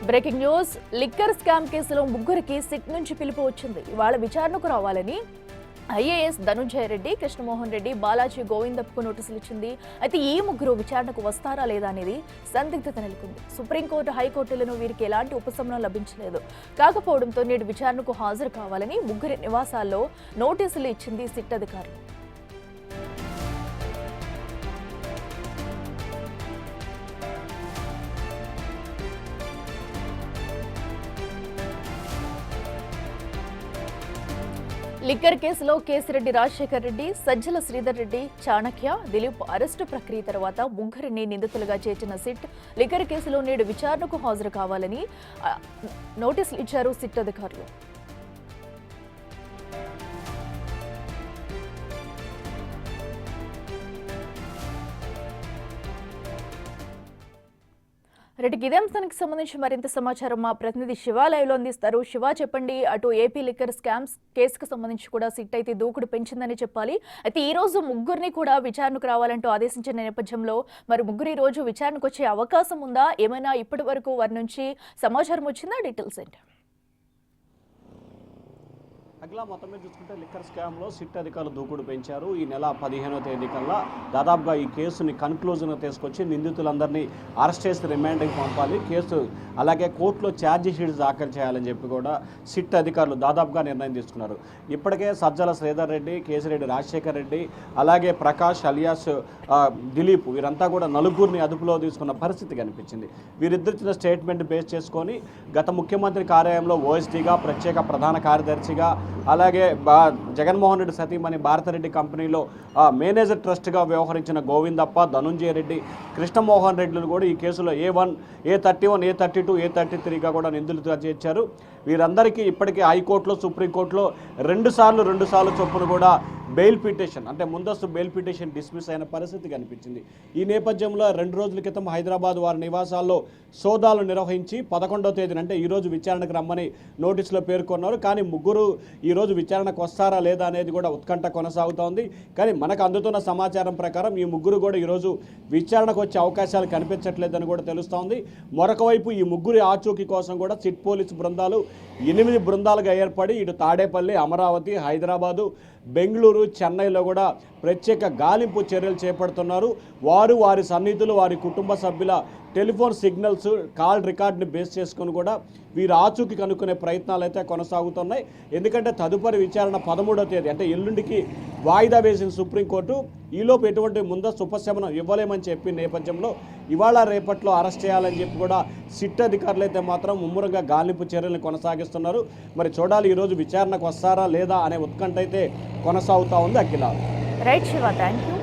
Breaking news. Liquor scam కేసులో ముగ్గురికి SIT నుంచి పిలుపు వచ్చింది. ఇవాళ విచారణకు రావాలని ఐఏఎస్ ధనుంజయ రెడ్డి, కృష్ణమోహన్ రెడ్డి, బాలాజీ గోవిందప్పకు నోటీసులు ఇచ్చింది. అయితే ఈ ముగ్గురు విచారణకు వస్తారా లేదా అనేది సందిగ్ధత నెలకొంది. సుప్రీంకోర్టు, హైకోర్టులను వీరికి ఎలాంటి ఉపశమనం లభించలేదు. కాకపోవడంతో నేడు విచారణకు హాజరు కావాలని ముగ్గురి నివాసాల్లో నోటీసులు ఇచ్చింది సిట్ అధికారులు. లిక్కర్ కేసులో కేసిరెడ్డి రాజశేఖర్ రెడ్డి, సజ్జల శ్రీధర్ రెడ్డి, చాణక్య, దిలీప్ అరెస్టు ప్రక్రియ తర్వాత ముగ్గురిని నిందితులుగా చేర్చిన సిట్ లిక్కర్ కేసులో నేడు విచారణకు హాజరు కావాలని నోటీసులు ఇచ్చారు సిట్ అధికారులు. రెడ్డికి ఇదే అంశానికి సంబంధించి మరింత సమాచారం మా ప్రతినిధి శివ లైవ్లో అందిస్తారు. శివ, చెప్పండి. అటు ఏపీ లిక్కర్ స్కామ్స్ కేసుకు సంబంధించి కూడా సిట్ అయితే దూకుడు పెంచిందని చెప్పాలి. అయితే ఈ రోజు ముగ్గురిని కూడా విచారణకు రావాలంటూ ఆదేశించిన నేపథ్యంలో మరి ముగ్గురు ఈ రోజు విచారణకు వచ్చే అవకాశం ఉందా? ఏమైనా ఇప్పటి వరకు వారి నుంచి సమాచారం వచ్చిందా? డీటెయిల్స్ ఏంటి? అఖిల, మొత్తం మీద చూసుకుంటే లిక్కర్ స్కామ్లో సిట్ అధికారులు దూకుడు పెంచారు. ఈ నెల 15వ తేదీ కల్లా దాదాపుగా ఈ కేసుని కన్క్లూజన్గా తీసుకొచ్చి నిందితులందరినీ అరెస్ట్ చేసి రిమాండ్కి పంపాలి, కేసు అలాగే కోర్టులో ఛార్జీ షీట్స్ దాఖలు చేయాలని చెప్పి కూడా సిట్ అధికారులు దాదాపుగా నిర్ణయం తీసుకున్నారు. ఇప్పటికే సజ్జల శ్రీధర్ రెడ్డి, కేసిరెడ్డి రాజశేఖర్ రెడ్డి, అలాగే ప్రకాష్ అలియాస్ దిలీప్, వీరంతా కూడా నలుగురిని అదుపులో తీసుకున్న పరిస్థితి కనిపించింది. వీరిద్దరిచ్చిన స్టేట్మెంట్ బేస్ చేసుకొని గత ముఖ్యమంత్రి కార్యాలయంలో ఓఎస్డీగా, ప్రత్యేక ప్రధాన కార్యదర్శిగా, అలాగే జగన్మోహన్ రెడ్డి సతీమణి భారతరెడ్డి కంపెనీలో మేనేజర్ ట్రస్ట్గా వ్యవహరించిన గోవిందప్ప, ధనుంజయ రెడ్డి, కృష్ణమోహన్ రెడ్డిలు కూడా ఈ కేసులో A1, A31, A32, A33గా కూడా నిందితులుగా చేర్చారు. వీరందరికీ ఇప్పటికే హైకోర్టులో, సుప్రీంకోర్టులో రెండు సార్లు చొప్పున కూడా బెయిల్ పిటిషన్, అంటే ముందస్తు బెయిల్ పిటిషన్ డిస్మిస్ అయిన పరిస్థితి కనిపించింది. ఈ నేపథ్యంలో 2 రోజుల క్రితం హైదరాబాద్ వారి నివాసాల్లో సోదాలు నిర్వహించి 11వ తేదీన అంటే ఈరోజు విచారణకు రమ్మని నోటీసులో పేర్కొన్నారు. కానీ ముగ్గురు ఈరోజు విచారణకు వస్తారా లేదా అనేది కూడా ఉత్కంఠ కొనసాగుతోంది. కానీ మనకు అందుతున్న సమాచారం ప్రకారం ఈ ముగ్గురు కూడా ఈరోజు విచారణకు వచ్చే అవకాశాలు కనిపించట్లేదని కూడా తెలుస్తోంది. మరొక వైపు ఈ ముగ్గురి ఆచూకీ కోసం కూడా సిట్ పోలీసు బృందాలు 8 బృందాలుగా ఏర్పడి ఇటు తాడేపల్లి, అమరావతి, హైదరాబాదు, బెంగళూరు, చెన్నైలో కూడా ప్రత్యేక గాలింపు చర్యలు చేపడుతున్నారు. వారి సన్నిహితులు, వారి కుటుంబ సభ్యుల టెలిఫోన్ సిగ్నల్స్, కాల్ రికార్డుని బేస్ చేసుకొని కూడా వీరు ఆచూకీ కనుక్కునే ప్రయత్నాలు అయితే కొనసాగుతున్నాయి. ఎందుకంటే తదుపరి విచారణ 13వ తేదీ అంటే ఎల్లుండికి వాయిదా వేసిన సుప్రీంకోర్టు ఈలోపు ఎటువంటి ముందస్తు ఉపశమనం ఇవ్వలేమని చెప్పిన నేపథ్యంలో ఇవాళ రేపట్లో అరెస్ట్ చేయాలని చెప్పి కూడా సిట్ అధికారులు అయితే మాత్రం ముమ్మరంగా గాలింపు చర్యలను కొనసాగిస్తున్నారు. మరి చూడాలి ఈరోజు విచారణకు వస్తారా లేదా అనే ఉత్కంఠ అయితే కొనసాగుతూ ఉంది. Akhila. Right Shiva, thank you.